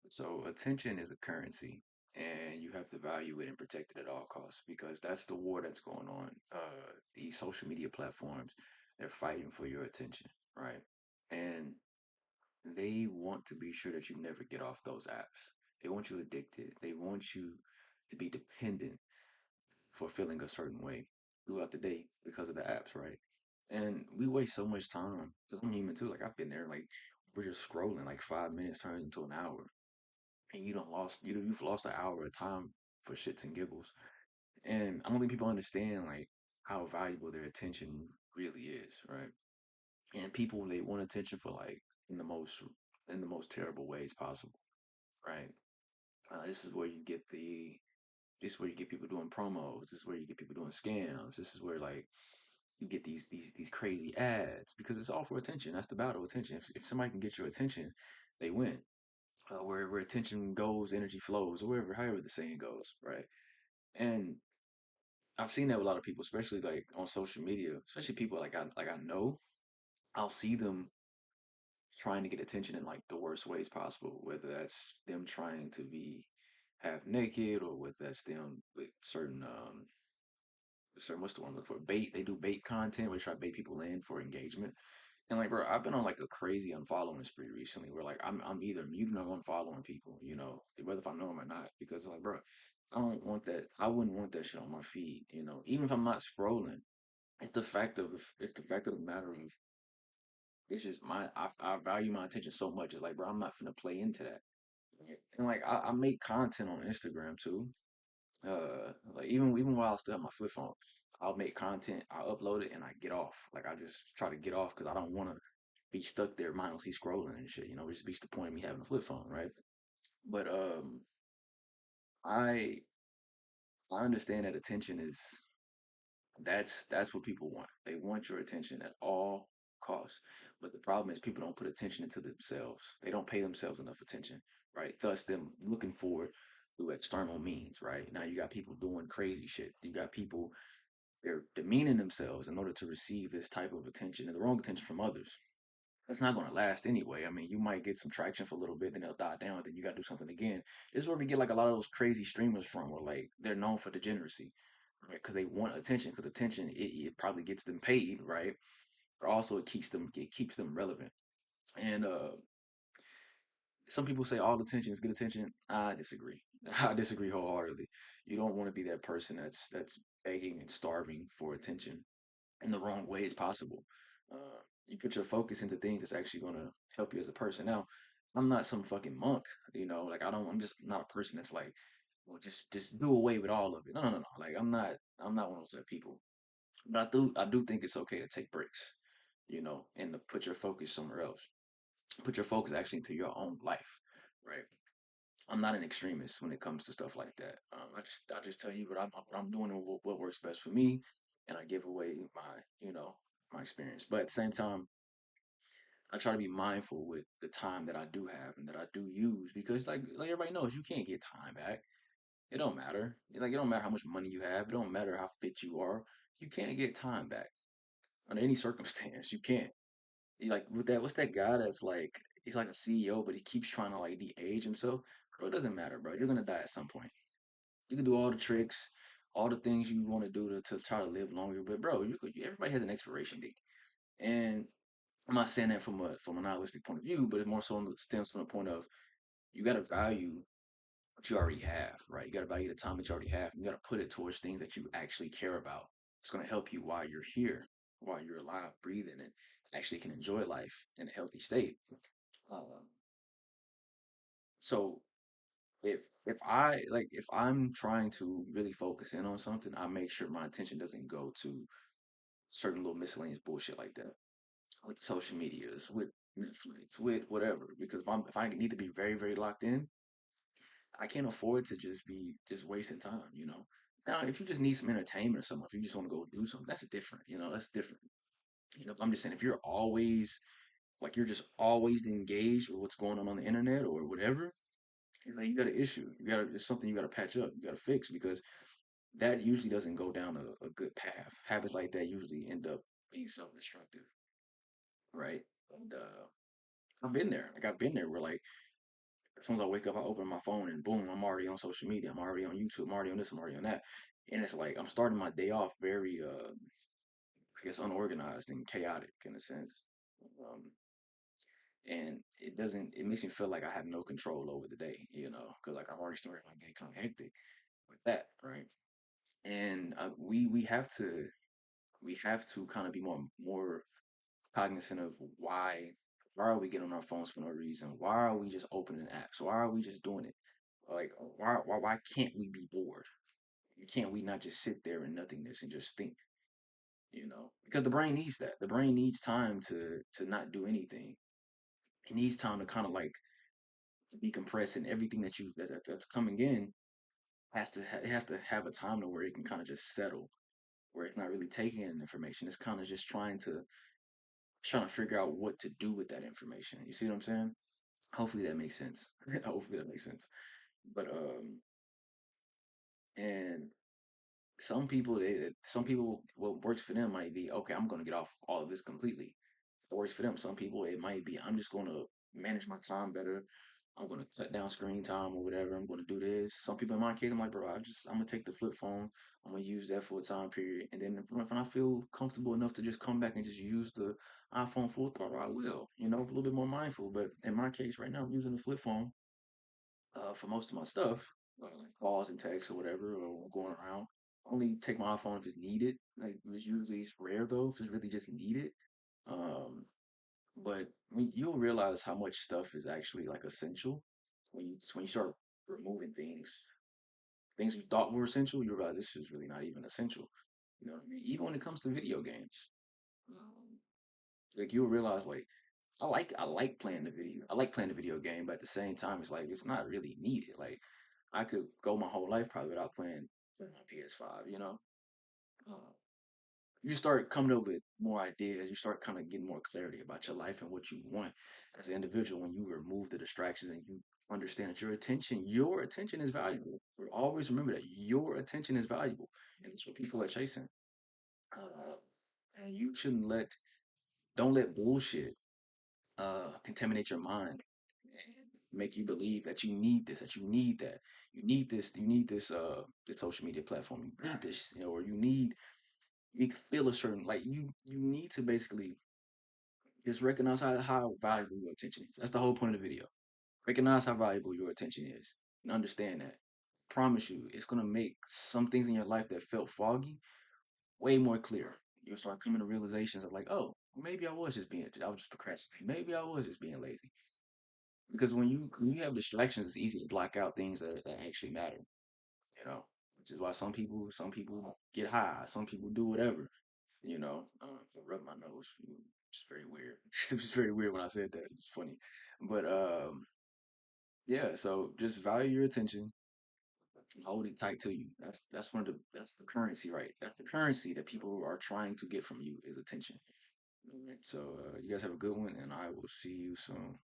So attention is a currency, and you have to value it and protect it at all costs because that's the war that's going on. These social media platforms, they're fighting for your attention, right? And they want to be sure that you never get off those apps. They want you addicted. They want you to be dependent for feeling a certain way throughout the day because of the apps, right? And we waste so much time because I'm human too. Like I've been there, like we're just scrolling, like 5 minutes turns into an hour, and you've lost an hour of time for shits and giggles. And I don't think people understand like how valuable their attention really is, right? And people they want attention for like in the most in the most terrible ways possible, right? This is where you get the this is where you get people doing promos. This is where you get people doing scams. This is where like you get these crazy ads because it's all for attention. That's the battle of attention. If somebody can get your attention, they win. Where attention goes, energy flows, or wherever, however the saying goes, right? And I've seen that with a lot of people, especially like on social media, especially people like I know. I'll see them trying to get attention in like the worst ways possible, whether that's them trying to be half naked or whether that's them with certain what's the one I look for bait. They do bait content, where they try to bait people in for engagement. And like, bro, I've been on like a crazy unfollowing spree recently, where like I'm either muting or unfollowing people, whether if I know them or not, because like, bro, I don't want that. I wouldn't want that shit on my feed, even if I'm not scrolling. It's the fact of the matter of it's just I value my attention so much. It's like, bro, I'm not finna play into that. And like I make content on Instagram too. Like even while I still have my flip phone, I'll make content, I'll upload it, and I get off. Like I just try to get off because I don't want to be stuck there mindlessly scrolling and shit. Which beats the point of me having a flip phone, right? But I I understand that attention is that's what people want. They want your attention at all costs. But the problem is people don't put attention into themselves. They don't pay themselves enough attention, right? Thus them looking for it through external means, right? Now you got people doing crazy shit. You got people they're demeaning themselves in order to receive this type of attention and the wrong attention from others. It's not going to last anyway. I mean, you might get some traction for a little bit, then they'll die down, then you got to do something again. This is where we get like a lot of those crazy streamers from, where like they're known for degeneracy, right? Because they want attention, because attention it probably gets them paid, right? But also it keeps them relevant. And some people say all attention is good attention. I disagree. I disagree wholeheartedly. You don't want to be that person that's begging and starving for attention in the wrong way as possible. You put your focus into things that's actually going to help you as a person. Now, I'm not some fucking monk, like I don't. I'm just not a person that's like, well, just do away with all of it. No, no, no, no. Like I'm not one of those type of people. But I do think it's okay to take breaks, and to put your focus somewhere else. Put your focus actually into your own life, right? I'm not an extremist when it comes to stuff like that. I just tell you what I'm doing and what works best for me, and I give away my experience. But at the same time, I try to be mindful with the time that I do have and that I do use because like everybody knows you can't get time back. It don't matter. Like it don't matter how much money you have. It don't matter how fit you are. You can't get time back under any circumstance. You can't. Like with that, what's that guy that's like he's like a CEO, but he keeps trying to like de-age himself. Bro, it doesn't matter, bro. You're gonna die at some point. You can do all the tricks, all the things you want to do to try to live longer. But bro, everybody has an expiration date, and I'm not saying that from a nihilistic point of view, but it more so stems from the point of you got to value what you already have, right? You got to value the time that you already have. You got to put it towards things that you actually care about. It's going to help you while you're here, while you're alive, breathing, and actually can enjoy life in a healthy state. Um, so if I'm trying to really focus in on something, I make sure my attention doesn't go to certain little miscellaneous bullshit like that with social medias, with Netflix, with whatever. Because if I need to be very very locked in, I can't afford to just be just wasting time. Now if you just need some entertainment or something, if you just want to go do something, that's different. That's different. I'm just saying if you're always like you're just always engaged with what's going on the internet or whatever, you got an issue. It's something you got to patch up. You got to fix because that usually doesn't go down a good path. Habits like that usually end up being self-destructive, right? And I've been there. Like I've been there where like soon as I wake up, I open my phone and boom, I'm already on social media. I'm already on YouTube. I'm already on this. I'm already on that. And it's like I'm starting my day off very, I guess, unorganized and chaotic in a sense. Um, and it doesn't. It makes me feel like I have no control over the day, because like I'm already starting my day kind of hectic with that, right? And we have to kind of be more cognizant of why are we getting on our phones for no reason? Why are we just opening apps? Why are we just doing it? Like why can't we be bored? Can't we not just sit there in nothingness and just think? Because the brain needs that. The brain needs time to not do anything. It needs time to kind of like to decompress, and everything that's coming in it has to have a time to where it can kind of just settle, where it's not really taking in information. It's kind of just trying to figure out what to do with that information. You see what I'm saying? Hopefully that makes sense. Hopefully that makes sense. But and some people, what works for them might be, okay, I'm going to get off all of this completely. It works for them. Some people, it might be, I'm just going to manage my time better. I'm going to cut down screen time or whatever. I'm going to do this. Some people, in my case, I'm like, bro, I'm going to take the flip phone. I'm going to use that for a time period. And then if I feel comfortable enough to just come back and just use the iPhone full throttle, I will, a little bit more mindful. But in my case right now, I'm using the flip phone for most of my stuff, like calls and texts or whatever, or going around. Only take my iPhone if it's needed. Like it's rare though if it's really just needed. Um, but you'll realize how much stuff is actually like essential when you start removing things you thought were essential. You realize this is really not even essential. You know what I mean? Even when it comes to video games, um, like you'll realize like I like playing the video. I like playing the video game, but at the same time, it's like it's not really needed. Like I could go my whole life probably without playing my PS5. Uh, you start coming up with more ideas. You start kind of getting more clarity about your life and what you want as an individual when you remove the distractions and you understand that your attention is valuable. Always remember that your attention is valuable, and that's what people are chasing. Uh, and you shouldn't don't let bullshit contaminate your mind and make you believe that you need this, that you need that, you need this social media platform, you need this, or you need to feel a certain like you need to basically just recognize how valuable your attention is. That's the whole point of the video. Recognize how valuable your attention is and understand that. Promise you, it's gonna make some things in your life that felt foggy way more clear. You'll start coming to realizations of like, oh, maybe I was just procrastinating. Maybe I was just being lazy. Because when you have distractions, it's easy to block out things that actually matter. Which is why some people get high, some people do whatever. I rub my nose. It's very weird. It was very weird when I said that. It's funny, but yeah. So just value your attention, and hold it tight to you. That's the currency, right? That's the currency that people are trying to get from you is attention. All right. So you guys have a good one, and I will see you soon.